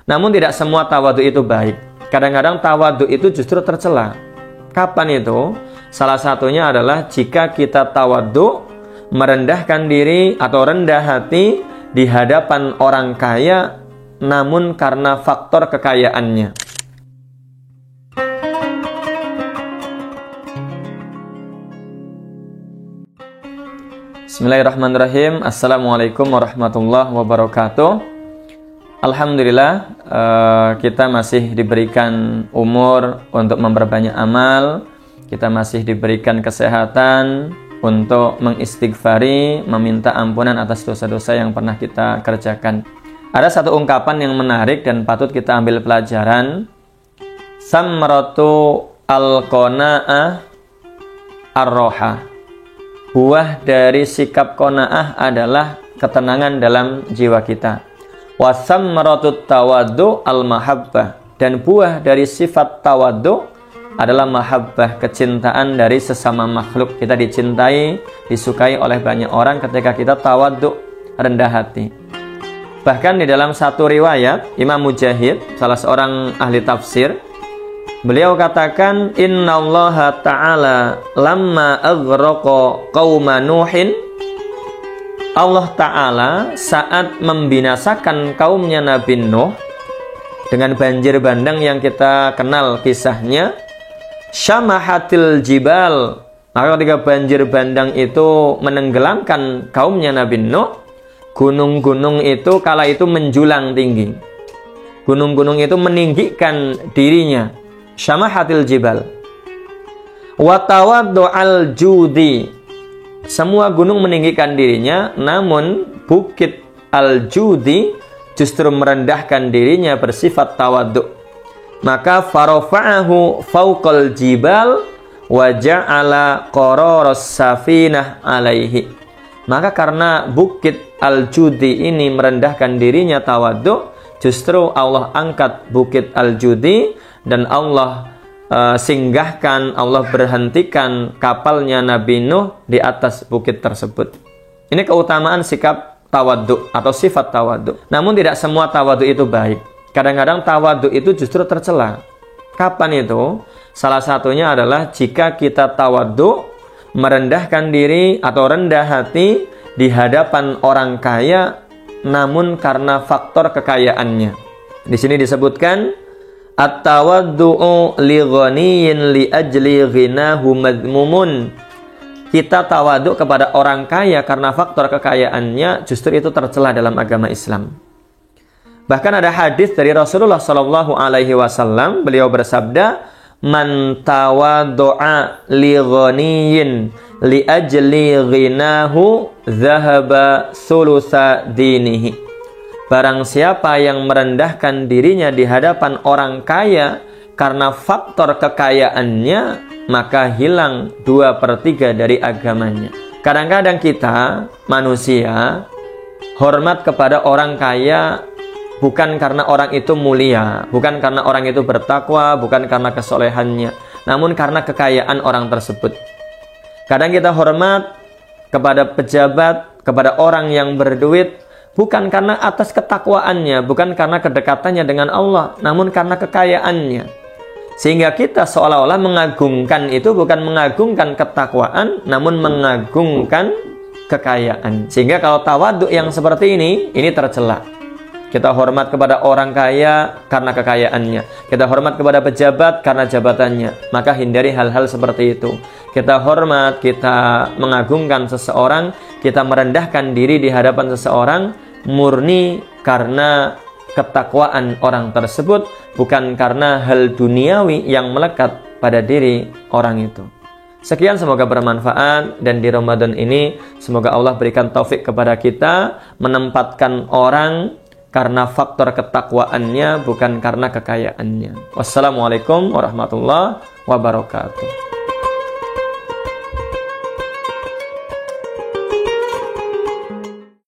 Namun tidak semua tawadhu itu baik. Kadang-kadang tawadhu itu justru tercela. Kapan itu? Salah satunya adalah jika kita tawadhu, merendahkan diri atau rendah hati di hadapan orang kaya, namun karena faktor kekayaannya. Bismillahirrahmanirrahim. Assalamualaikum warahmatullahi wabarakatuh. Alhamdulillah, kita masih diberikan umur untuk memperbanyak amal. Kita masih diberikan kesehatan untuk mengistighfari, meminta ampunan atas dosa-dosa yang pernah kita kerjakan. Ada satu ungkapan yang menarik dan patut kita ambil pelajaran. Samratu al-qana'ah ar-roha. Buah dari sikap qanaah adalah ketenangan dalam jiwa kita. Wasamratut tawaddu al-mahabbah. Dan buah dari sifat tawaddu adalah mahabbah, kecintaan dari sesama makhluk. Kita dicintai, disukai oleh banyak orang ketika kita tawaddu, rendah hati. Bahkan di dalam satu riwayat, Imam Mujahid, salah seorang ahli tafsir, beliau katakan, innallaha ta'ala lamma aghraqa qauma Nuhin. Allah Ta'ala saat membinasakan kaumnya Nabi Nuh dengan banjir bandang yang kita kenal kisahnya, syamahatil jibal. Maka ketika banjir bandang itu menenggelamkan kaumnya Nabi Nuh, gunung-gunung itu kala itu menjulang tinggi. Gunung-gunung itu meninggikan dirinya. Syamahatil jibal. Wa tawaddu'al judi. Semua gunung meninggikan dirinya, namun bukit al-judi justru merendahkan dirinya, bersifat tawaddu. Maka farafa'ahu fauqal jibal wa ja'ala qararas safinah alaihi. Maka karena bukit al-judi ini merendahkan dirinya, tawaddu, justru Allah angkat bukit al-judi dan Allah singgahkan, Allah berhentikan kapalnya Nabi Nuh di atas bukit tersebut. Ini keutamaan sikap tawaddu atau sifat tawaddu. Namun tidak semua tawaddu itu baik. Kadang-kadang tawaddu itu justru tercela. Kapan itu? Salah satunya adalah jika kita tawaddu, merendahkan diri atau rendah hati di hadapan orang kaya, namun karena faktor kekayaannya. Di sini disebutkan at-tawaddu'u li ghaniyin li ajli ghinahu madmumun. Kita tawaduk kepada orang kaya karena faktor kekayaannya, justru itu tercela dalam agama Islam. Bahkan ada hadis dari Rasulullah sallallahu alaihi wasallam, beliau bersabda, man tawaddu'a li ghaniyin li ajli ghinahu dhahaba thulutsa dinihi. Barang siapa yang merendahkan dirinya di hadapan orang kaya karena faktor kekayaannya, maka hilang 2/3 dari agamanya. Kadang-kadang kita manusia hormat kepada orang kaya bukan karena orang itu mulia, bukan karena orang itu bertakwa, bukan karena kesolehannya, namun karena kekayaan orang tersebut. Kadang kita hormat kepada pejabat, kepada orang yang berduit, bukan karena atas ketakwaannya, bukan karena kedekatannya dengan Allah, namun karena kekayaannya. Sehingga kita seolah-olah mengagungkan itu bukan mengagungkan ketakwaan, namun mengagungkan kekayaan. Sehingga kalau tawaduk yang seperti ini tercela. Kita hormat kepada orang kaya karena kekayaannya. Kita hormat kepada pejabat karena jabatannya. Maka hindari hal-hal seperti itu. Kita hormat, kita mengagungkan seseorang, kita merendahkan diri di hadapan seseorang murni karena ketakwaan orang tersebut, bukan karena hal duniawi yang melekat pada diri orang itu. Sekian, semoga bermanfaat, dan di Ramadan ini semoga Allah berikan taufik kepada kita menempatkan orang karena faktor ketakwaannya, bukan karena kekayaannya. Wassalamualaikum warahmatullahi wabarakatuh.